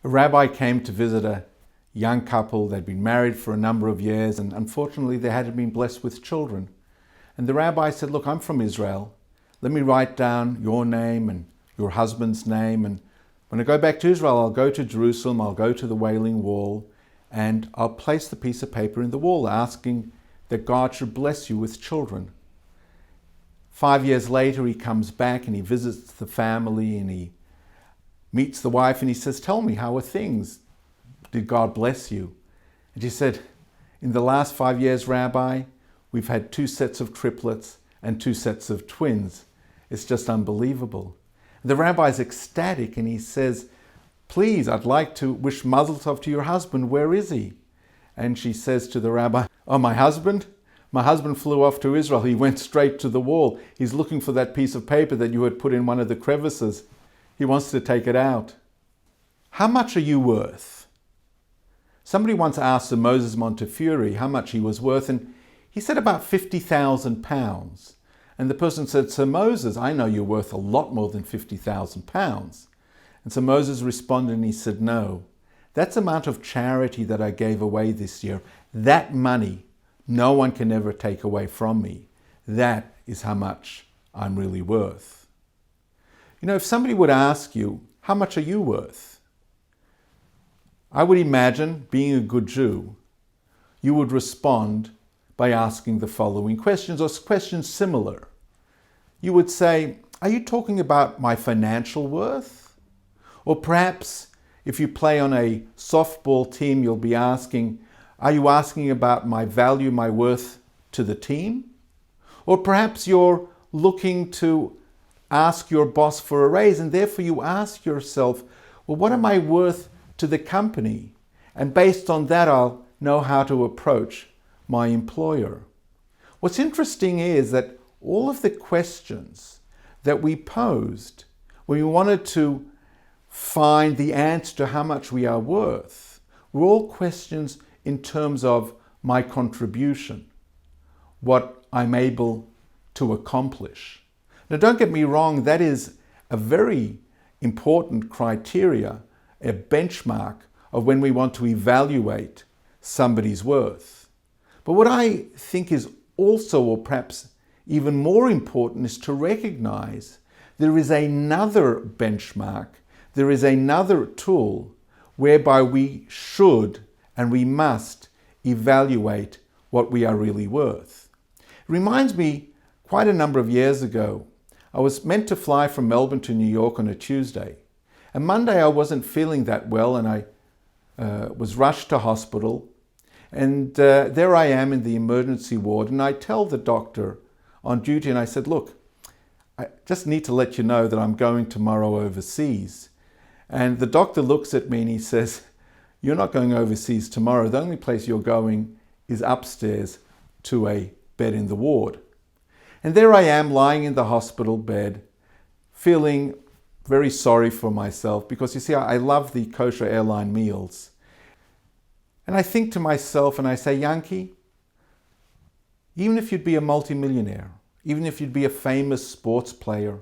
A rabbi came to visit a young couple. They'd been married for a number of years, and unfortunately they hadn't been blessed with children. And the rabbi said, look, I'm from Israel. Let me write down your name and your husband's name. And when I go back to Israel, I'll go to Jerusalem, I'll go to the Wailing Wall, and I'll place the piece of paper in the wall asking that God should bless you with children. 5 years later, he comes back and he visits the family and he meets the wife and he says, tell me, how are things? Did God bless you? And she said, in the last 5 years, Rabbi, we've had 2 sets of triplets and 2 sets of twins. It's just unbelievable. The rabbi's ecstatic and he says, please, I'd like to wish Mazel Tov to your husband. Where is he? And she says to the rabbi, oh, my husband? My husband flew off to Israel. He went straight to the wall. He's looking for that piece of paper that you had put in one of the crevices. He wants to take it out. How much are you worth? Somebody once asked Sir Moses Montefiore how much he was worth, and he said about £50,000. And the person said, Sir Moses, I know you're worth a lot more than £50,000. And Sir Moses responded and he said, no, that's the amount of charity that I gave away this year. That money, no one can ever take away from me. That is how much I'm really worth. You know, if somebody would ask you, how much are you worth? I would imagine, being a good Jew, you would respond by asking the following questions, or questions similar. You would say, are you talking about my financial worth? Or perhaps, if you play on a softball team, you'll be asking, are you asking about my value, my worth to the team? Or perhaps you're looking to ask your boss for a raise, and therefore you ask yourself, well, what am I worth to the company? And based on that, I'll know how to approach my employer. What's interesting is that all of the questions that we posed when we wanted to find the answer to how much we are worth were all questions in terms of my contribution, what I'm able to accomplish. Now, don't get me wrong, that is a very important criteria, a benchmark of when we want to evaluate somebody's worth. But what I think is also, or perhaps even more important, is to recognize there is another benchmark, there is another tool whereby we should and we must evaluate what we are really worth. It reminds me, quite a number of years ago, I was meant to fly from Melbourne to New York on a Tuesday. And Monday I wasn't feeling that well and I was rushed to hospital. And there I am in the emergency ward, and I tell the doctor on duty, and I said, look, I just need to let you know that I'm going tomorrow overseas. And the doctor looks at me and he says, you're not going overseas tomorrow. The only place you're going is upstairs to a bed in the ward. And there I am lying in the hospital bed, feeling very sorry for myself because, you see, I love the kosher airline meals. And I think to myself and I say, Yankee, even if you'd be a multimillionaire, even if you'd be a famous sports player,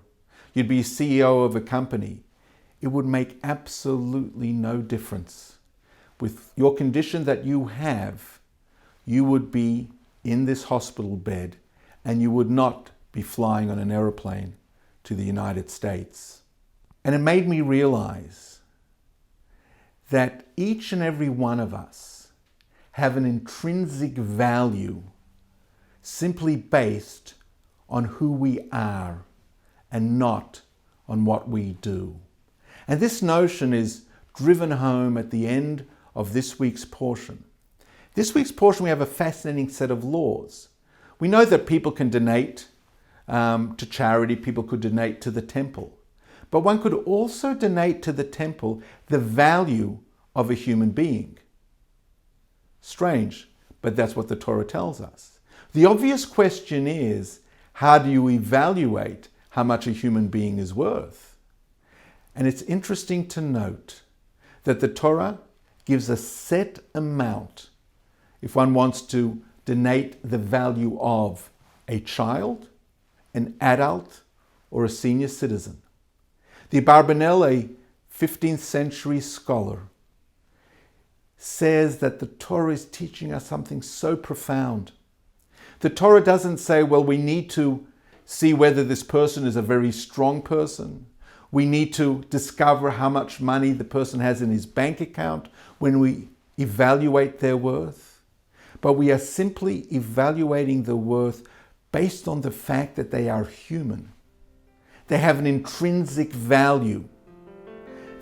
you'd be CEO of a company, it would make absolutely no difference. With your condition that you have, you would be in this hospital bed and you would not be flying on an aeroplane to the United States. And it made me realize that each and every one of us have an intrinsic value simply based on who we are and not on what we do. And this notion is driven home at the end of this week's portion. This week's portion, we have a fascinating set of laws. We know that people can donate to charity, people could donate to the temple. But one could also donate to the temple the value of a human being. Strange, but that's what the Torah tells us. The obvious question is, how do you evaluate how much a human being is worth? And it's interesting to note that the Torah gives a set amount if one wants to donate the value of a child, an adult, or a senior citizen. The Barbanel, a 15th century scholar, says that the Torah is teaching us something so profound. The Torah doesn't say, well, we need to see whether this person is a very strong person. We need to discover how much money the person has in his bank account when we evaluate their worth. But we are simply evaluating the worth based on the fact that they are human. They have an intrinsic value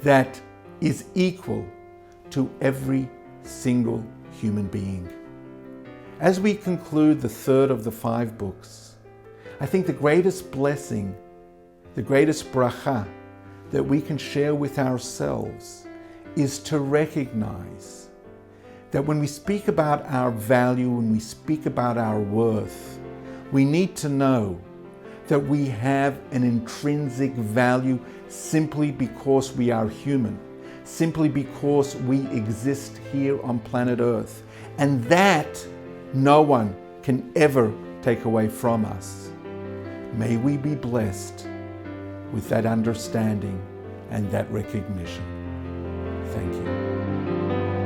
that is equal to every single human being. As we conclude the third of the 5 books, I think the greatest blessing, the greatest bracha that we can share with ourselves is to recognize that when we speak about our value, when we speak about our worth, we need to know that we have an intrinsic value simply because we are human, simply because we exist here on planet Earth, and that no one can ever take away from us. May we be blessed with that understanding and that recognition. Thank you.